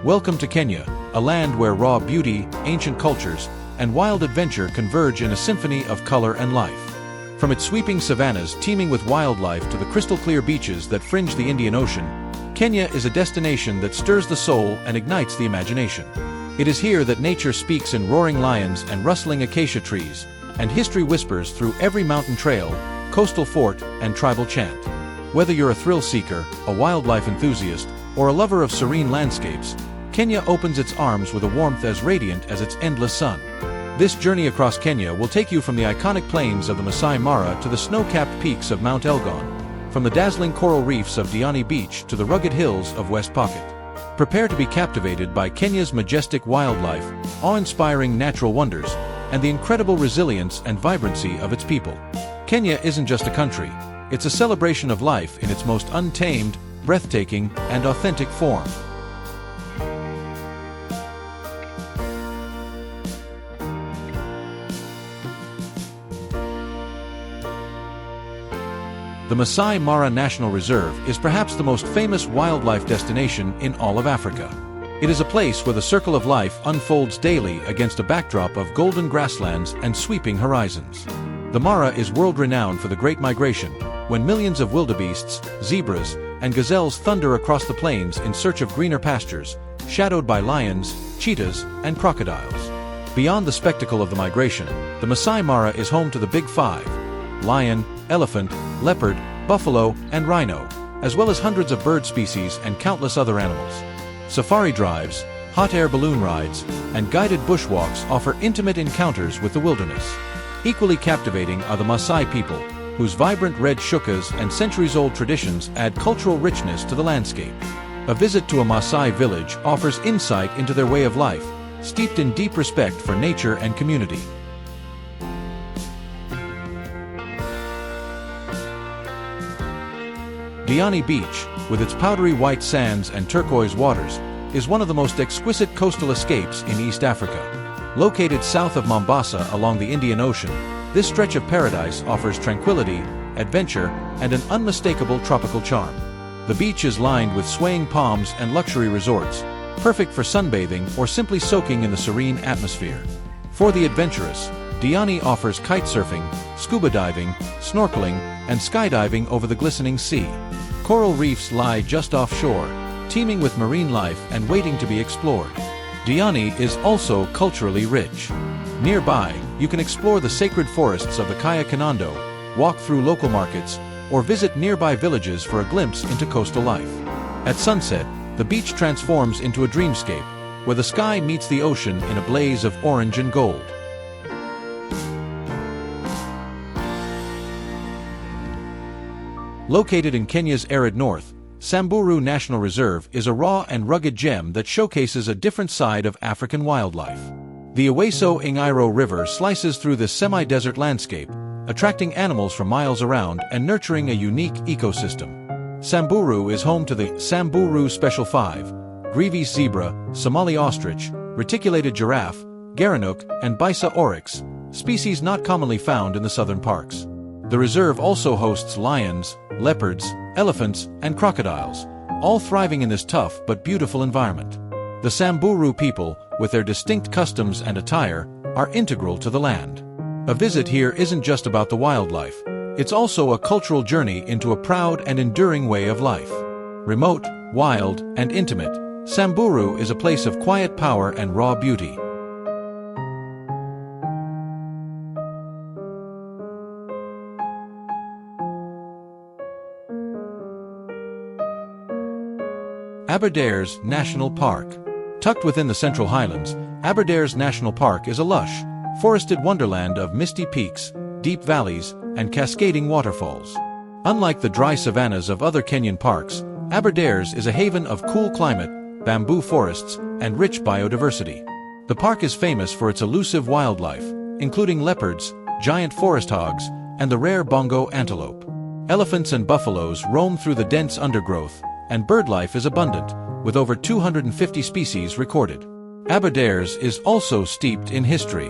Welcome to Kenya, a land where raw beauty, ancient cultures, and wild adventure converge in a symphony of color and life. From its sweeping savannas teeming with wildlife to the crystal-clear beaches that fringe the Indian Ocean, Kenya is a destination that stirs the soul and ignites the imagination. It is here that nature speaks in roaring lions and rustling acacia trees, and history whispers through every mountain trail, coastal fort, and tribal chant. Whether you're a thrill seeker, a wildlife enthusiast, or a lover of serene landscapes, Kenya opens its arms with a warmth as radiant as its endless sun. This journey across Kenya will take you from the iconic plains of the Masai Mara to the snow-capped peaks of Mount Elgon, from the dazzling coral reefs of Diani Beach to the rugged hills of West Pocket. Prepare to be captivated by Kenya's majestic wildlife, awe-inspiring natural wonders, and the incredible resilience and vibrancy of its people. Kenya isn't just a country, it's a celebration of life in its most untamed, breathtaking, and authentic form. The Masai Mara National Reserve is perhaps the most famous wildlife destination in all of Africa. It is a place where the circle of life unfolds daily against a backdrop of golden grasslands and sweeping horizons. The Mara is world-renowned for the Great Migration, when millions of wildebeests, zebras, and gazelles thunder across the plains in search of greener pastures, shadowed by lions, cheetahs, and crocodiles. Beyond the spectacle of the migration, the Masai Mara is home to the Big Five: lion, elephant, leopard, buffalo, and rhino, as well as hundreds of bird species and countless other animals. Safari drives, hot air balloon rides, and guided bushwalks offer intimate encounters with the wilderness. Equally captivating are the Maasai people, whose vibrant red shukas and centuries-old traditions add cultural richness to the landscape. A visit to a Maasai village offers insight into their way of life, steeped in deep respect for nature and community. Diani Beach, with its powdery white sands and turquoise waters, is one of the most exquisite coastal escapes in East Africa. Located south of Mombasa along the Indian Ocean, this stretch of paradise offers tranquility, adventure, and an unmistakable tropical charm. The beach is lined with swaying palms and luxury resorts, perfect for sunbathing or simply soaking in the serene atmosphere. For the adventurous, Diani offers kitesurfing, scuba diving, snorkeling, and skydiving over the glistening sea. Coral reefs lie just offshore, teeming with marine life and waiting to be explored. Diani is also culturally rich. Nearby, you can explore the sacred forests of the Kaya Kanando, walk through local markets, or visit nearby villages for a glimpse into coastal life. At sunset, the beach transforms into a dreamscape, where the sky meets the ocean in a blaze of orange and gold. Located in Kenya's arid north, Samburu National Reserve is a raw and rugged gem that showcases a different side of African wildlife. The Eweso Ingiro River slices through this semi-desert landscape, attracting animals from miles around and nurturing a unique ecosystem. Samburu is home to the Samburu Special 5, Grevy's zebra, Somali ostrich, reticulated giraffe, gerenuk, and Bisa oryx, species not commonly found in the southern parks. The reserve also hosts lions, leopards, elephants, and crocodiles, all thriving in this tough but beautiful environment. The Samburu people, with their distinct customs and attire, are integral to the land. A visit here isn't just about the wildlife, it's also a cultural journey into a proud and enduring way of life. Remote, wild, and intimate, Samburu is a place of quiet power and raw beauty. Aberdares National Park. Tucked within the Central Highlands, Aberdares National Park is a lush, forested wonderland of misty peaks, deep valleys, and cascading waterfalls. Unlike the dry savannas of other Kenyan parks, Aberdares is a haven of cool climate, bamboo forests, and rich biodiversity. The park is famous for its elusive wildlife, including leopards, giant forest hogs, and the rare bongo antelope. Elephants and buffaloes roam through the dense undergrowth, and birdlife is abundant, with over 250 species recorded. Aberdares is also steeped in history.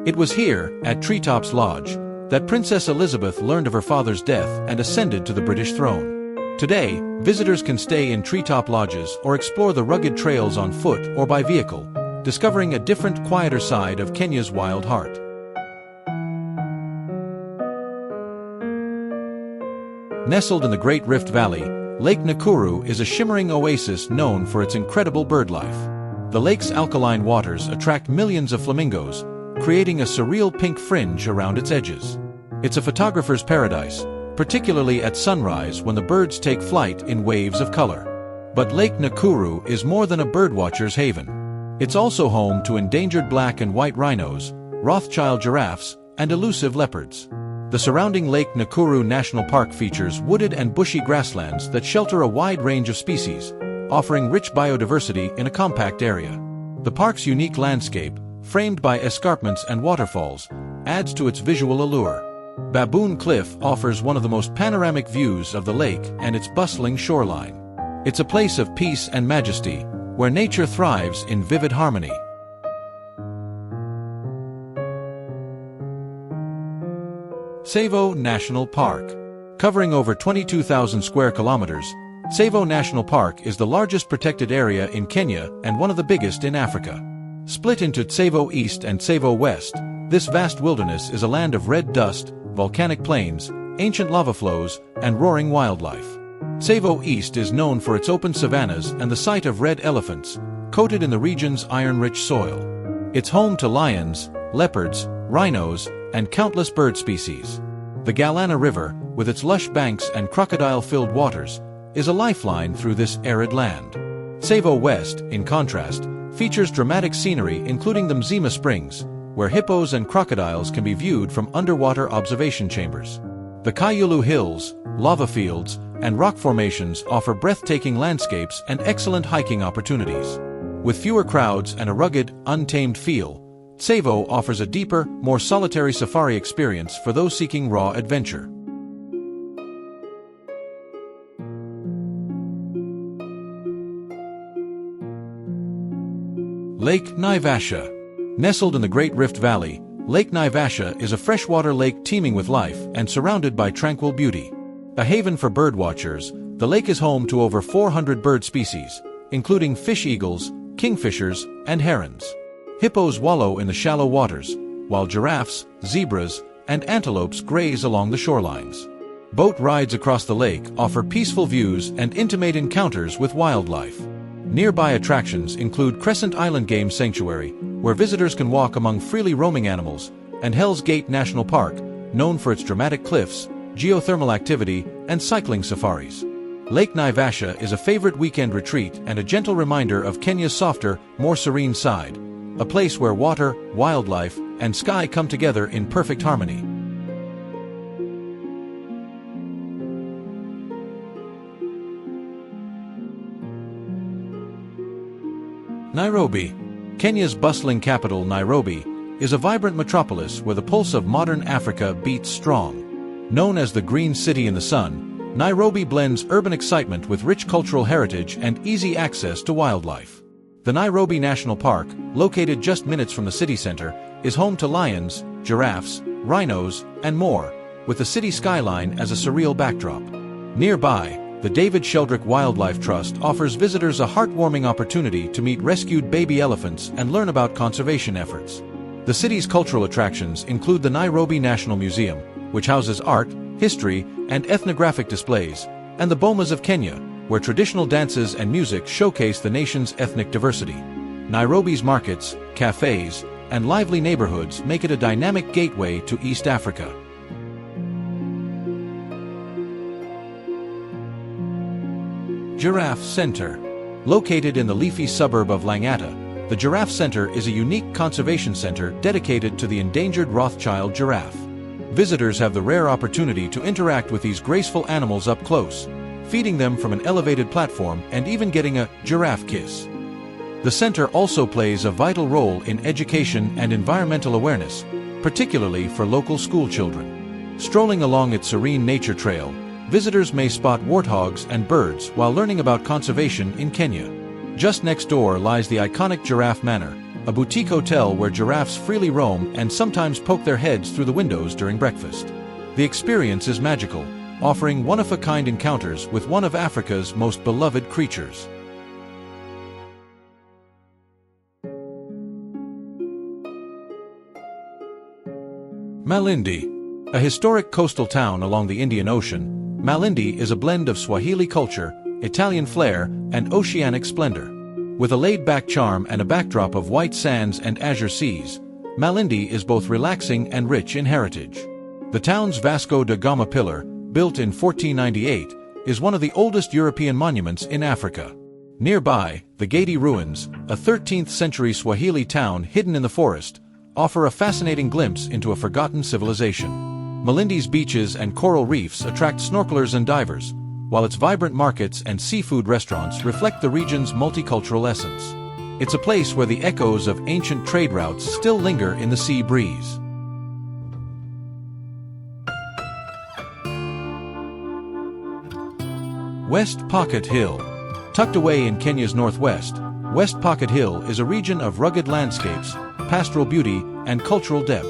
It was here, at Treetops Lodge, that Princess Elizabeth learned of her father's death and ascended to the British throne. Today, visitors can stay in treetop lodges or explore the rugged trails on foot or by vehicle, discovering a different, quieter side of Kenya's wild heart. Nestled in the Great Rift Valley, Lake Nakuru is a shimmering oasis known for its incredible birdlife. The lake's alkaline waters attract millions of flamingos, creating a surreal pink fringe around its edges. It's a photographer's paradise, particularly at sunrise when the birds take flight in waves of color. But Lake Nakuru is more than a birdwatcher's haven. It's also home to endangered black and white rhinos, Rothschild giraffes, and elusive leopards. The surrounding Lake Nakuru National Park features wooded and bushy grasslands that shelter a wide range of species, offering rich biodiversity in a compact area. The park's unique landscape, framed by escarpments and waterfalls, adds to its visual allure. Baboon Cliff offers one of the most panoramic views of the lake and its bustling shoreline. It's a place of peace and majesty, where nature thrives in vivid harmony. Tsavo National Park. Covering over 22,000 square kilometers, Tsavo National Park is the largest protected area in Kenya and one of the biggest in Africa. Split into Tsavo East and Tsavo West, this vast wilderness is a land of red dust, volcanic plains, ancient lava flows, and roaring wildlife. Tsavo East is known for its open savannas and the sight of red elephants, coated in the region's iron-rich soil. It's home to lions, leopards, rhinos, and countless bird species. The Galana River, with its lush banks and crocodile-filled waters, is a lifeline through this arid land. Tsavo West, in contrast, features dramatic scenery including the Mzima Springs, where hippos and crocodiles can be viewed from underwater observation chambers. The Kayulu Hills, lava fields, and rock formations offer breathtaking landscapes and excellent hiking opportunities. With fewer crowds and a rugged, untamed feel, Tsavo offers a deeper, more solitary safari experience for those seeking raw adventure. Lake Naivasha. Nestled in the Great Rift Valley, Lake Naivasha is a freshwater lake teeming with life and surrounded by tranquil beauty. A haven for birdwatchers, the lake is home to over 400 bird species, including fish eagles, kingfishers, and herons. Hippos wallow in the shallow waters, while giraffes, zebras, and antelopes graze along the shorelines. Boat rides across the lake offer peaceful views and intimate encounters with wildlife. Nearby attractions include Crescent Island Game Sanctuary, where visitors can walk among freely roaming animals, and Hell's Gate National Park, known for its dramatic cliffs, geothermal activity, and cycling safaris. Lake Naivasha is a favorite weekend retreat and a gentle reminder of Kenya's softer, more serene side, a place where water, wildlife, and sky come together in perfect harmony. Nairobi. Kenya's bustling capital, Nairobi, is a vibrant metropolis where the pulse of modern Africa beats strong. Known as the Green City in the Sun, Nairobi blends urban excitement with rich cultural heritage and easy access to wildlife. The Nairobi National Park, located just minutes from the city center, is home to lions, giraffes, rhinos, and more, with the city skyline as a surreal backdrop. Nearby, the David Sheldrick Wildlife Trust offers visitors a heartwarming opportunity to meet rescued baby elephants and learn about conservation efforts. The city's cultural attractions include the Nairobi National Museum, which houses art, history, and ethnographic displays, and the Bomas of Kenya, where traditional dances and music showcase the nation's ethnic diversity. Nairobi's markets, cafes, and lively neighborhoods make it a dynamic gateway to East Africa. Giraffe Center. Located in the leafy suburb of Langata, the Giraffe Center is a unique conservation center dedicated to the endangered Rothschild giraffe. Visitors have the rare opportunity to interact with these graceful animals up close, feeding them from an elevated platform and even getting a giraffe kiss. The center also plays a vital role in education and environmental awareness, particularly for local school children. Strolling along its serene nature trail, visitors may spot warthogs and birds while learning about conservation in Kenya. Just next door lies the iconic Giraffe Manor, a boutique hotel where giraffes freely roam and sometimes poke their heads through the windows during breakfast. The experience is magical, offering one-of-a-kind encounters with one of Africa's most beloved creatures. Malindi. A historic coastal town along the Indian Ocean, Malindi is a blend of Swahili culture, Italian flair, and oceanic splendor. With a laid-back charm and a backdrop of white sands and azure seas, Malindi is both relaxing and rich in heritage. The town's Vasco da Gama pillar, built in 1498, is one of the oldest European monuments in Africa. Nearby, the Gedi ruins, a 13th-century Swahili town hidden in the forest, offer a fascinating glimpse into a forgotten civilization. Malindi's beaches and coral reefs attract snorkelers and divers, while its vibrant markets and seafood restaurants reflect the region's multicultural essence. It's a place where the echoes of ancient trade routes still linger in the sea breeze. West Pocket Hill. Tucked away in Kenya's northwest, West Pocket Hill is a region of rugged landscapes, pastoral beauty, and cultural depth.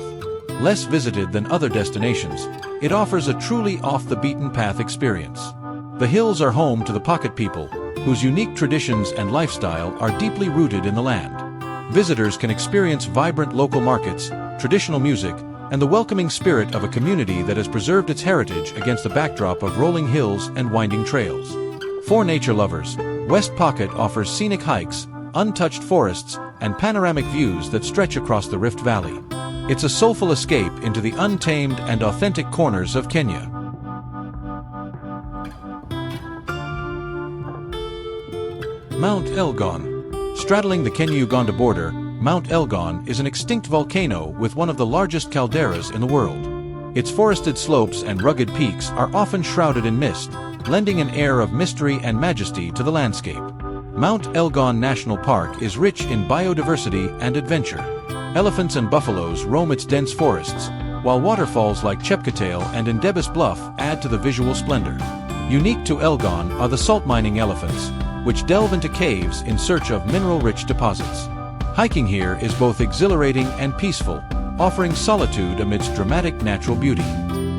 Less visited than other destinations, it offers a truly off-the-beaten-path experience. The hills are home to the Pocket people, whose unique traditions and lifestyle are deeply rooted in the land. Visitors can experience vibrant local markets, traditional music, and the welcoming spirit of a community that has preserved its heritage against the backdrop of rolling hills and winding trails. For nature lovers, West Pocket offers scenic hikes, untouched forests, and panoramic views that stretch across the Rift Valley. It's a soulful escape into the untamed and authentic corners of Kenya. Mount Elgon. Straddling the Kenya-Uganda border, Mount Elgon is an extinct volcano with one of the largest calderas in the world. Its forested slopes and rugged peaks are often shrouded in mist, lending an air of mystery and majesty to the landscape. Mount Elgon National Park is rich in biodiversity and adventure. Elephants and buffaloes roam its dense forests, while waterfalls like Chepketail and Endebis Bluff add to the visual splendor. Unique to Elgon are the salt mining elephants, which delve into caves in search of mineral-rich deposits. Hiking here is both exhilarating and peaceful, offering solitude amidst dramatic natural beauty.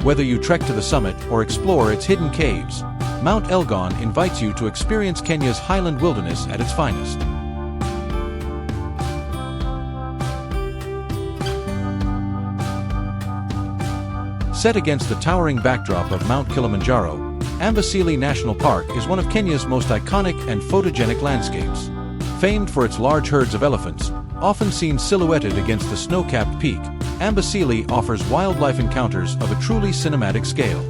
Whether you trek to the summit or explore its hidden caves, Mount Elgon invites you to experience Kenya's highland wilderness at its finest. Set against the towering backdrop of Mount Kilimanjaro, Amboseli National Park is one of Kenya's most iconic and photogenic landscapes. Famed for its large herds of elephants, often seen silhouetted against the snow-capped peak, Amboseli offers wildlife encounters of a truly cinematic scale.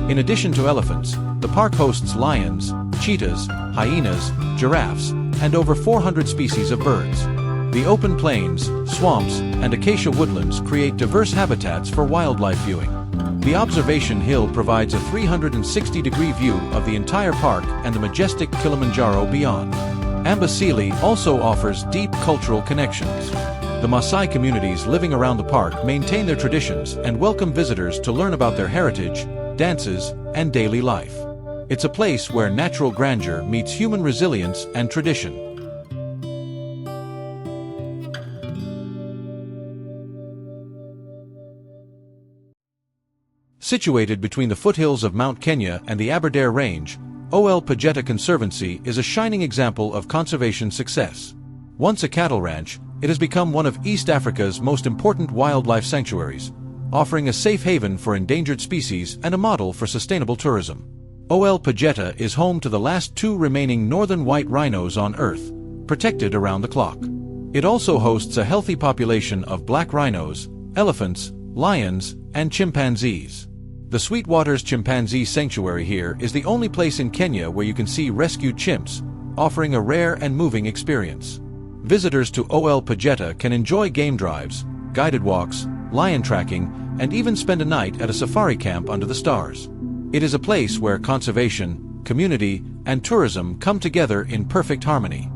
In addition to elephants, the park hosts lions, cheetahs, hyenas, giraffes, and over 400 species of birds. The open plains, swamps, and acacia woodlands create diverse habitats for wildlife viewing. The observation hill provides a 360-degree view of the entire park and the majestic Kilimanjaro beyond. Amboseli also offers deep cultural connections. The Masai communities living around the park maintain their traditions and welcome visitors to learn about their heritage, dances, and daily life. It's a place where natural grandeur meets human resilience and tradition. Situated between the foothills of Mount Kenya and the Aberdare Range, Ol Pejeta Conservancy is a shining example of conservation success. Once a cattle ranch, it has become one of East Africa's most important wildlife sanctuaries, offering a safe haven for endangered species and a model for sustainable tourism. Ol Pejeta is home to the last two remaining northern white rhinos on Earth, protected around the clock. It also hosts a healthy population of black rhinos, elephants, lions, and chimpanzees. The Sweetwater's Chimpanzee Sanctuary here is the only place in Kenya where you can see rescued chimps, offering a rare and moving experience. Visitors to Ol Pejeta can enjoy game drives, guided walks, lion tracking, and even spend a night at a safari camp under the stars. It is a place where conservation, community, and tourism come together in perfect harmony.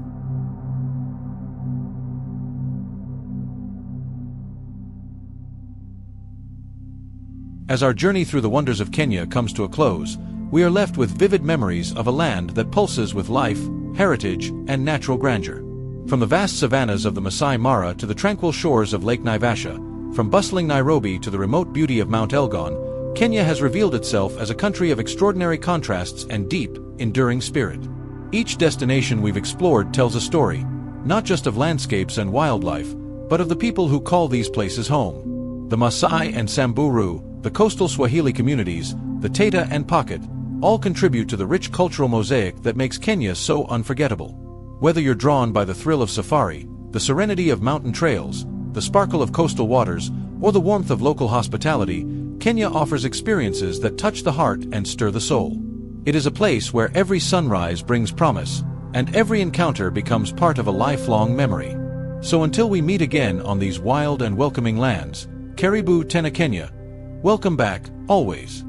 As our journey through the wonders of Kenya comes to a close, we are left with vivid memories of a land that pulses with life, heritage, and natural grandeur. From the vast savannas of the Masai Mara to the tranquil shores of Lake Naivasha, from bustling Nairobi to the remote beauty of Mount Elgon, Kenya has revealed itself as a country of extraordinary contrasts and deep, enduring spirit. Each destination we've explored tells a story, not just of landscapes and wildlife, but of the people who call these places home. The Masai and Samburu, the coastal Swahili communities, the Taita and Pocket, all contribute to the rich cultural mosaic that makes Kenya so unforgettable. Whether you're drawn by the thrill of safari, the serenity of mountain trails, the sparkle of coastal waters, or the warmth of local hospitality, Kenya offers experiences that touch the heart and stir the soul. It is a place where every sunrise brings promise, and every encounter becomes part of a lifelong memory. So until we meet again on these wild and welcoming lands, Karibu tena Kenya. Welcome back, always.